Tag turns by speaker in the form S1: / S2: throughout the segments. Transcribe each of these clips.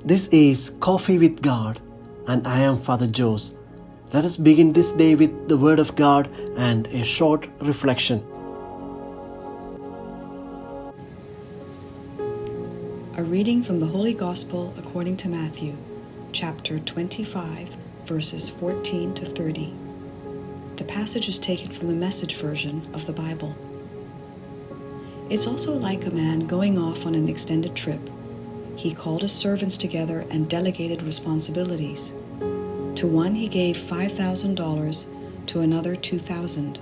S1: This is Coffee with God, and I am Father Jose. Let us begin this day with the Word of God and a short reflection.
S2: A reading from the Holy Gospel according to Matthew, chapter 25, verses 14 to 30. The passage is taken from the Message version of the Bible. It's also like a man going off on an extended trip. He called his servants together and delegated responsibilities. To one he gave $5,000, to another $2,000,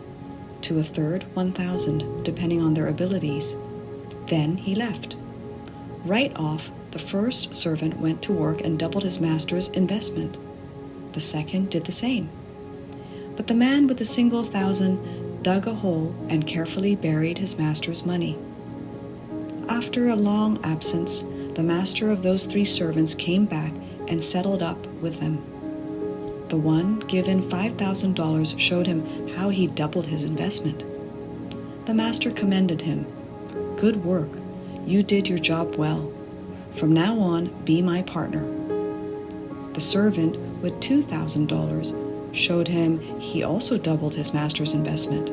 S2: to a third $1,000, depending on their abilities. Then he left. Right off, the first servant went to work and doubled his master's investment. The second did the same. But the man with the single $1,000 dug a hole and carefully buried his master's money. After a long absence, the master of those three servants came back and settled up with them. The one given $5,000 showed him how he doubled his investment. The master commended him. "Good work. You did your job well. From now on, be my partner." The servant with $2,000 showed him he also doubled his master's investment.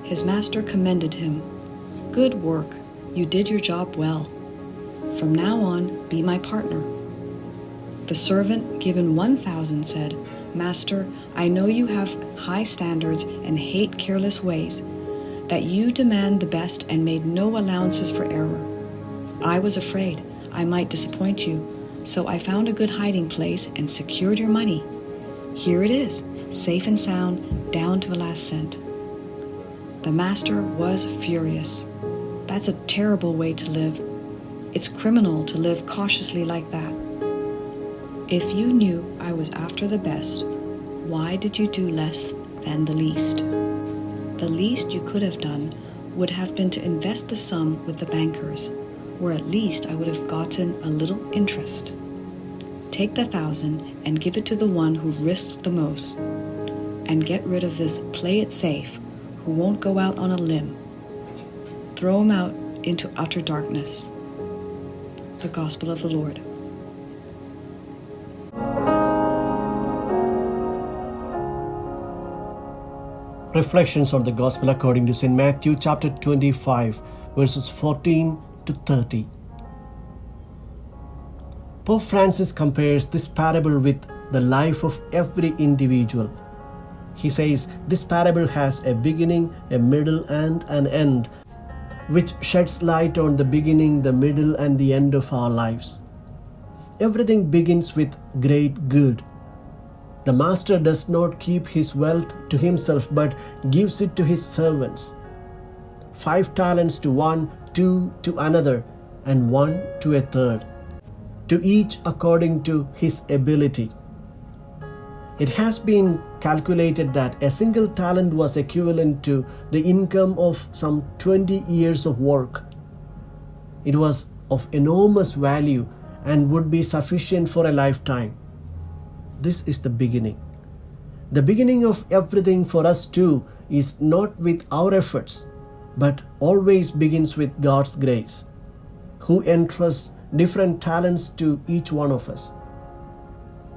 S2: His master commended him. "Good work. You did your job well. From now on, be my partner." The servant given $1,000 said, "Master, I know you have high standards and hate careless ways, that you demand the best and made no allowances for error. I was afraid I might disappoint you, so I found a good hiding place and secured your money. Here it is, safe and sound, down to the last cent." The master was furious. That's a terrible way to live. It's criminal to live cautiously like that. If you knew I was after the best, why did you do less than the least? The least you could have done would have been to invest the sum with the bankers, where at least I would have gotten a little interest. Take the 1,000 and give it to the one who risked the most, and get rid of this play it safe who won't go out on a limb. Throw him out into utter darkness. The Gospel of the Lord.
S1: Reflections on the Gospel according to St. Matthew chapter 25, verses 14 to 30. Pope Francis compares this parable with the life of every individual. He says this parable has a beginning, a middle, and an end, which sheds light on the beginning, the middle, and the end of our lives. Everything begins with great good. The master does not keep his wealth to himself, but gives it to his servants. 5 talents to one, 2 to another, and 1 to a third, to each according to his ability. It has been calculated that a single talent was equivalent to the income of some 20 years of work. It was of enormous value and would be sufficient for a lifetime. This is the beginning. The beginning of everything for us too is not with our efforts, but always begins with God's grace, who entrusts different talents to each one of us.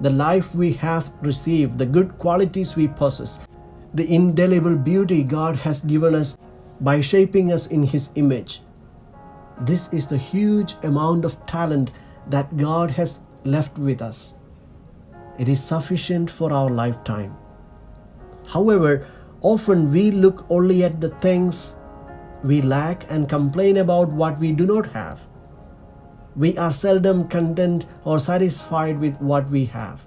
S1: The life we have received, the good qualities we possess, the indelible beauty God has given us by shaping us in His image. This is the huge amount of talent that God has left with us. It is sufficient for our lifetime. However, often we look only at the things we lack and complain about what we do not have. We are seldom content or satisfied with what we have.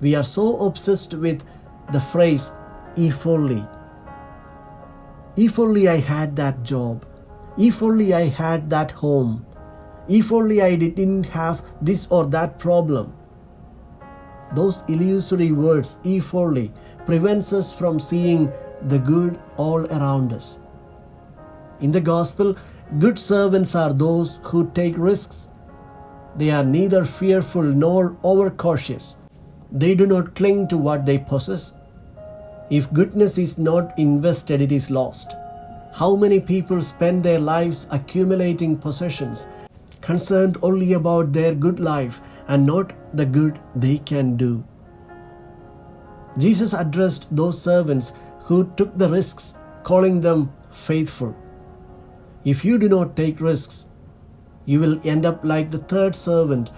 S1: We are so obsessed with the phrase, "if only." If only I had that job. If only I had that home. If only I didn't have this or that problem. Those illusory words, "if only," prevents us from seeing the good all around us. In the Gospel, good servants are those who take risks. They are neither fearful nor overcautious. They do not cling to what they possess. If goodness is not invested, it is lost. How many people spend their lives accumulating possessions, concerned only about their good life and not the good they can do. Jesus addressed those servants who took the risks, calling them faithful. If you do not take risks, you will end up like the third servant,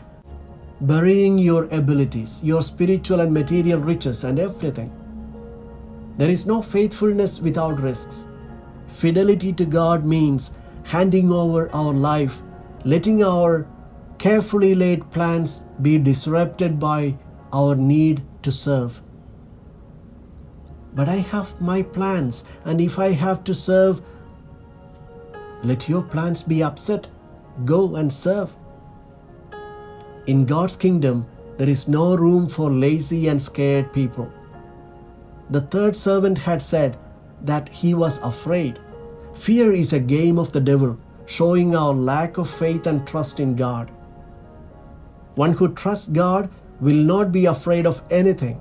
S1: burying your abilities, your spiritual and material riches, and everything. There is no faithfulness without risks. Fidelity to God means handing over our life, letting our carefully laid plans be disrupted by our need to serve. But I have my plans, and if I have to serve, let your plans be upset. Go and serve. In God's kingdom, there is no room for lazy and scared people. The third servant had said that he was afraid. Fear is a game of the devil, showing our lack of faith and trust in God. One who trusts God will not be afraid of anything.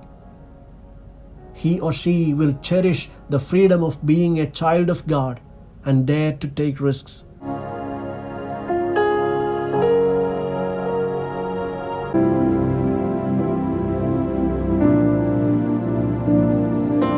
S1: He or she will cherish the freedom of being a child of God and dare to take risks.